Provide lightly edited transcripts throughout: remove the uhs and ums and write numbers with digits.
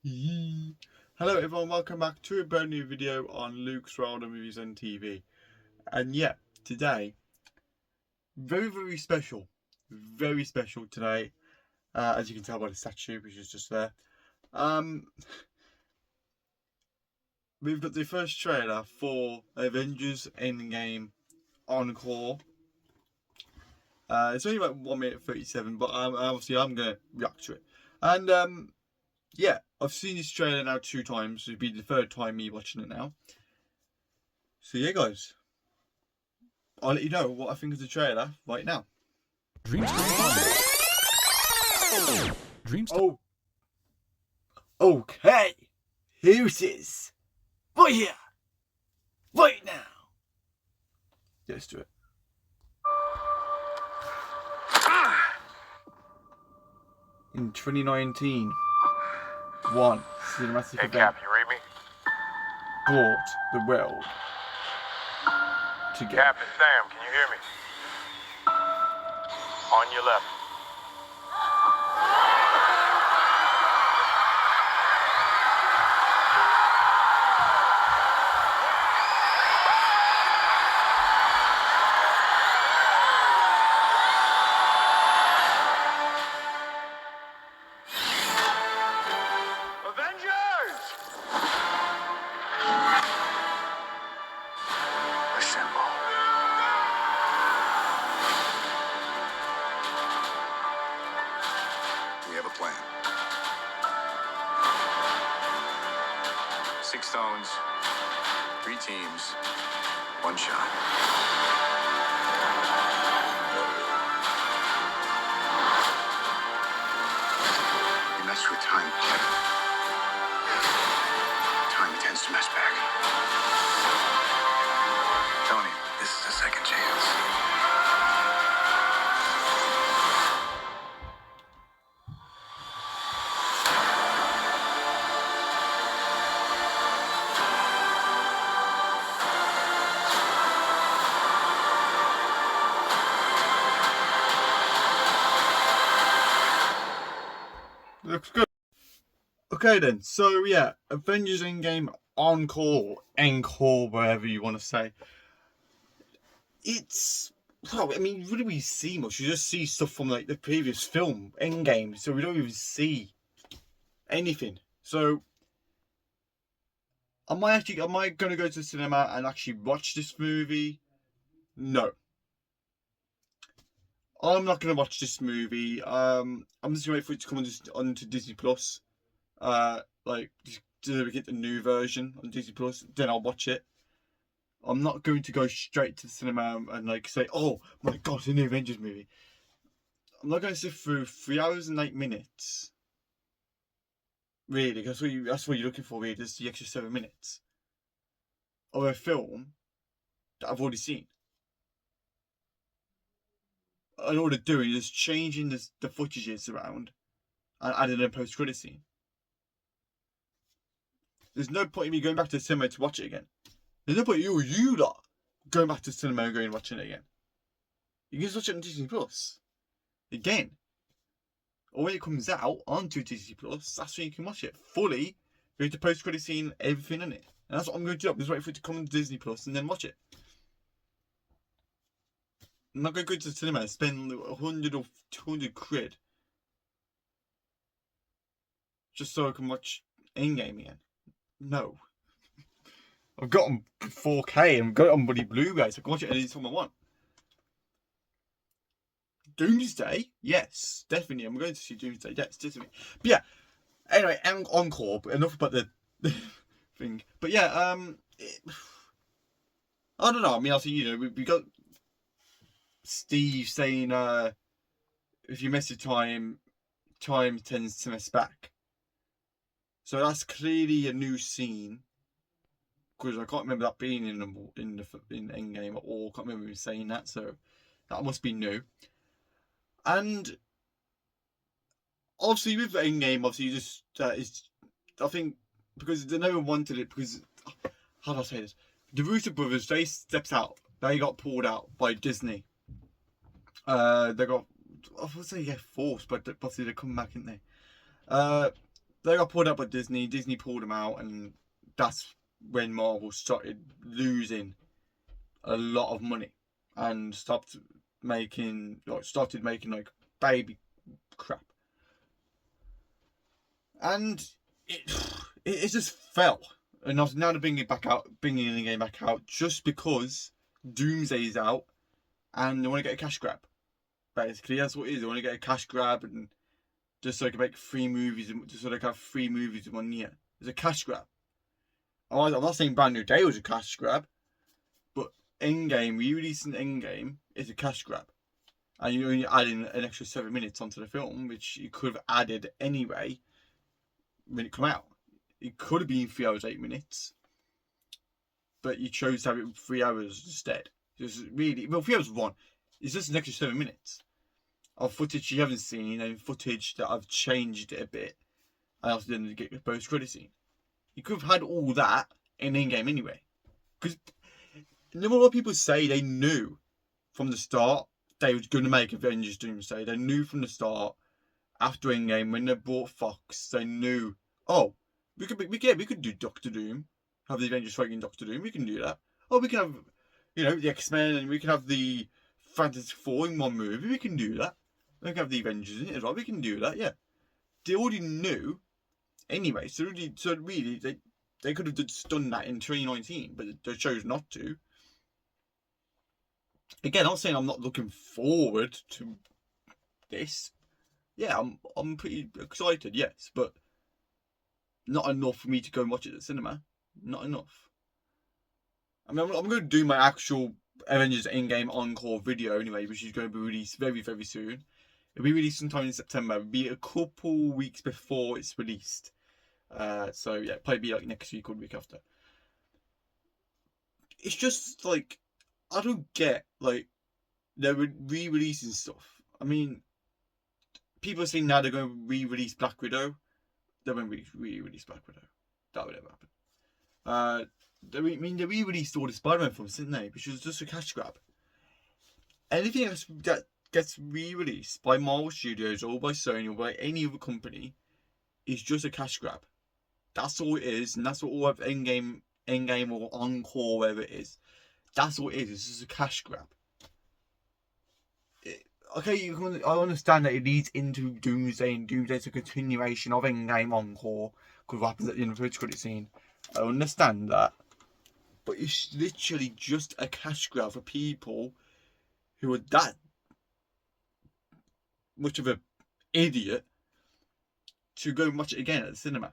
Yee. Hello everyone, welcome back to a brand new video on Luke's Wilder Movies on TV. And yeah, today, very special. Very special today. As you can tell by the statue, which is just there. We've got the first trailer for Avengers Endgame Encore. It's only about 1 minute 37, but obviously I'm going to react to it. And yeah, I've seen this trailer now 2 times. It'll be the 3rd time me watching it now. So yeah, guys, I'll let you know what I think of the trailer right now. Dreams Oh, okay. Here it is. Right here. Right now. Yeah, let's do it. In 2019, one cinematic Hey, event Cap, you read me? brought the world together. Cap, it's Sam. Can you hear me? On your left. Avengers! Assemble. We have a plan. 6 stones, 3 teams, 1 shot. You mess with time, Kevin. Time tends to mess back. Tony, this is a second chance. Looks good. Okay then, so yeah, Avengers Endgame Encore, whatever you want to say. It's, well, I mean, what do we see much? You just see stuff from like the previous film, Endgame, so we don't even see anything. So, am I going to go to the cinema and actually watch this movie? No. I'm not going to watch this movie. I'm just going to wait for it to come onto Disney Plus. Like, to get the new version on Disney Plus, then I'll watch it. I'm not going to go straight to the cinema and like say, oh my god, it's a new Avengers movie. I'm not going to sit through 3 hours and 8 minutes. Really, that's what you're looking for, really, just the extra 7 minutes of a film that I've already seen. And all they're doing is changing the footages around and adding a post-credit scene. There's no point in me going back to the cinema to watch it again. There's no point in you lot going back to the cinema and going and watching it again. You can just watch it on Disney Plus. Again. Or when it comes out onto Disney Plus, that's when you can watch it fully. Go to post-credit scene, everything in it. And that's what I'm going to do. I'm just waiting for it to come on Disney Plus and then watch it. I'm not going to go to the cinema and spend 100 or 200 quid just so I can watch Endgame again. No. I've got on 4K and I've got it on bloody Blu-ray, so I can watch it anytime I want. Doomsday? Yes, definitely. I'm going to see Doomsday. Yes, definitely. But yeah, anyway, Encore, but enough about the thing. But yeah, I don't know. I mean, I think, you know, we got Steve saying, if you mess with time tends to mess back. So that's clearly a new scene. Because I can't remember that being in Endgame at all. I can't remember him saying that, so that must be new. And obviously with Endgame, obviously just I think because they never wanted it, because how do I say this? The Russo brothers, they stepped out. They got pulled out by Disney. They got, I would say, yeah, forced, but obviously they come back, didn't they? they got pulled out by Disney. Disney pulled them out, and that's when Marvel started losing a lot of money and started making like baby crap, and it just fell. And now they're bringing the game back out just because Doomsday's out, and they want to get a cash grab. Basically, that's what it is. They want to get a cash grab, and just so they can make 3 movies, just so they can have 3 movies in 1 year. It's a cash grab. I'm not saying Brand New Day was a cash grab, but Endgame, re-releasing Endgame is a cash grab. And you're only adding an extra 7 minutes onto the film, which you could have added anyway when it came out. It could have been 3 hours, 8 minutes, but you chose to have it 3 hours instead. Just really, well, 3 hours 1. It's just an extra 7 minutes of footage you haven't seen and footage that I've changed it a bit. I also didn't get the post-credit scene. You could have had all that in Endgame anyway. Because no matter what people say, they knew from the start they were going to make Avengers Doomsday. They knew from the start, after Endgame, when they bought Fox, they knew, oh, we could do Doctor Doom, have the Avengers fighting Doctor Doom. We can do that. Oh, we can have, the X-Men, and we can have the Fantastic Four in 1 movie. We can do that. We can have the Avengers in it as well. We can do that. Yeah, they already knew. Anyway, so really, they could have just done that in 2019, but they chose not to. Again, I'm not saying I'm not looking forward to this. Yeah, I'm pretty excited, yes, but not enough for me to go and watch it at the cinema. Not enough. I mean, I'm going to do my actual Avengers Endgame Encore video anyway, which is going to be released very, very soon. It'll be released sometime in September. It'll be a couple weeks before it's released. So yeah, probably be like next week or the week after. It's just like, I don't get, like, they're re-releasing stuff. I mean, people are saying now they're going to re-release Black Widow. They won't re-release Black Widow. That would never happen. They re-released all the Spider-Man films, didn't they? Which was just a cash grab. Anything else that gets re-released by Marvel Studios or by Sony or by any other company is just a cash grab. That's all it is, and that's what all of Endgame or Encore, whatever it is. That's all it is. It's just a cash grab. Okay, I understand that it leads into Doomsday, and Doomsday's a continuation of Endgame Encore, because what happens at the end of the credit scene. I understand that. But it's literally just a cash grab for people who are that much of an idiot to go and watch it again at the cinema.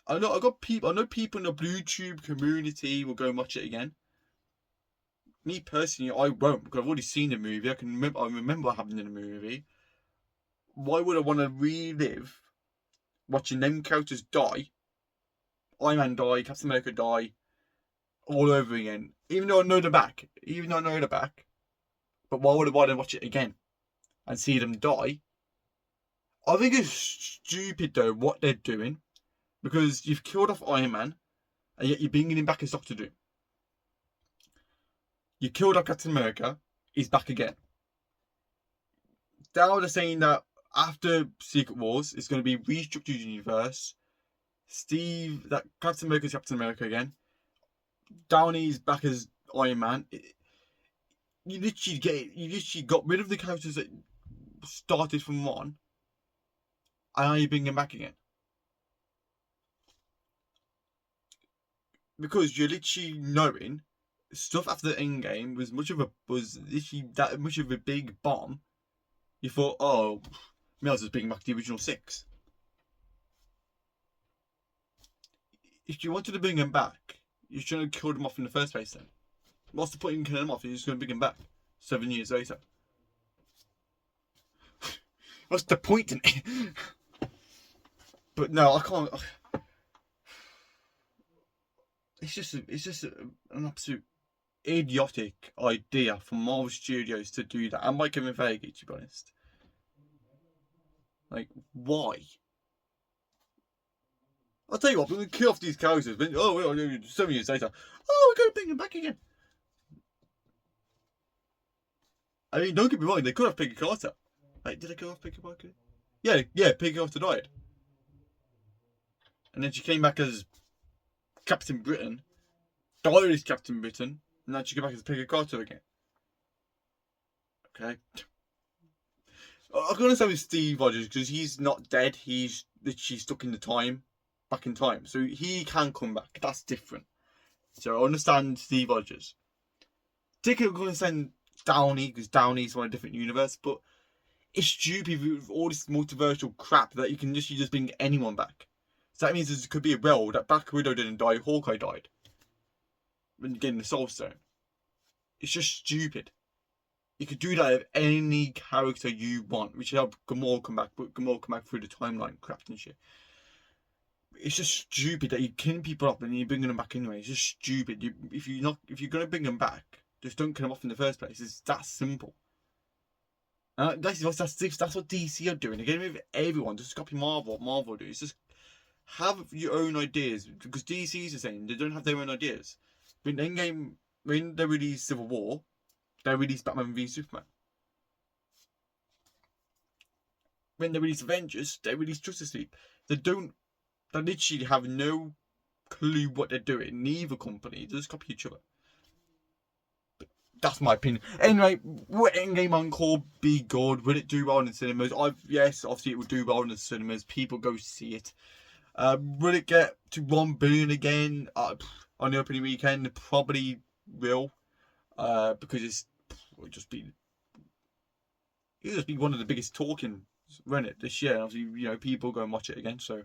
I know people in the BlueTube community will go and watch it again. Me personally, I won't, because I've already seen the movie. I remember what happened in the movie. Why would I want to relive watching them characters die? Iron Man die, Captain America die, all over again. Even though I know they're back. But why would I want to watch it again and see them die? I think it's stupid though what they're doing, because you've killed off Iron Man, and yet you're bringing him back as Doctor Doom. You killed off Captain America, he's back again. Now they're saying that after Secret Wars, it's going to be restructured universe. That Captain America's Captain America again. Downey's back as Iron Man. You literally got rid of the characters that started from 1, and now you bring them back again. Because you're literally knowing stuff after the Endgame was literally that much of a big bomb. You thought, oh, Mills is bringing back the original 6. If you wanted to bring them back, you should have killed them off in the first place then. What's the point in killing them off if you're just going to bring them back 7 years later? What's the point in it? But no, I can't. It's just an absolute idiotic idea from Marvel Studios to do that, and by Kevin Feige, to be honest. Like, why? I'll tell you what, we're going to kill off these characters. 7 years later, we're going to bring them back again. I mean, don't get me wrong, they could have Peggy Carter. Like, did they kill off Peggy Carter? Yeah, Peggy Carter died. and then she came back as Captain Britain, died as Captain Britain, and then she came back as Peggy Carter again. Okay. I can understand with Steve Rogers because he's not dead. He's literally stuck in the time, back in time. So he can come back. That's different. So I understand Steve Rogers. Particularly, I can understand Downey because Downey's from a different universe. But it's stupid with all this multiversal crap that you can just bring anyone back. So that means there could be a world that Black Widow didn't die, Hawkeye died. When you're getting the Soul Stone. It's just stupid. You could do that with any character you want. We should have Gamora come back, but Gamora come back through the timeline crap and shit. It's just stupid that you kill people up and you're bringing them back anyway. It's just stupid. If you're gonna bring them back, just don't kill them off in the first place. It's that simple. That's what DC are doing. They're getting with everyone. Just copy Marvel. What Marvel do is just have your own ideas because DC is the same. They don't have their own ideas. But in Endgame, when they released Civil War, they released Batman v Superman. When they released Avengers, they released Justice League. They literally have no clue what they're doing. Neither company. They just copy each other. But that's my opinion. Anyway, will Endgame Encore be good? Will it do well in the cinemas? Yes, obviously it will do well in the cinemas. People go see it. Will it get to 1 billion again on the opening weekend? Probably will. Because it'll just be one of the biggest talking, won't it, this year? Obviously, people go and watch it again. So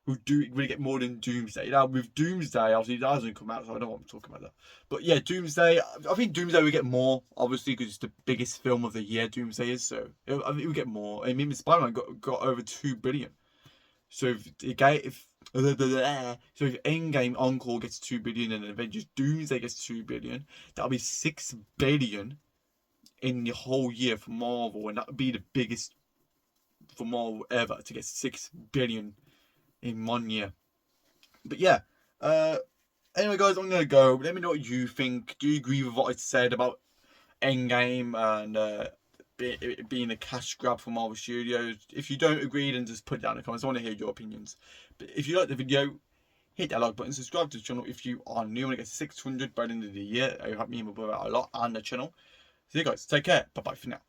we'll get more than Doomsday. Now with Doomsday, obviously that hasn't come out, so I don't want to talk about that. But yeah, Doomsday. I think Doomsday will get more, obviously, because it's the biggest film of the year. Doomsday is, so I think we'll get more. I mean, Spider-Man got over 2 billion. So if Endgame Encore gets 2 billion and Avengers Doomsday gets 2 billion, that'll be 6 billion in the whole year for Marvel, and that would be the biggest for Marvel ever to get 6 billion in 1 year. But yeah, anyway, guys, I'm gonna go. Let me know what you think. Do you agree with what I said about Endgame and it being a cash grab for Marvel Studios? If you don't agree, then just put it down in the comments. I want to hear your opinions. But if you like the video, hit that like button, subscribe to the channel if you are new. I want to get 600 by the end of the year. It will help me and my brother out a lot and the channel. So yeah, guys, take care. Bye bye for now.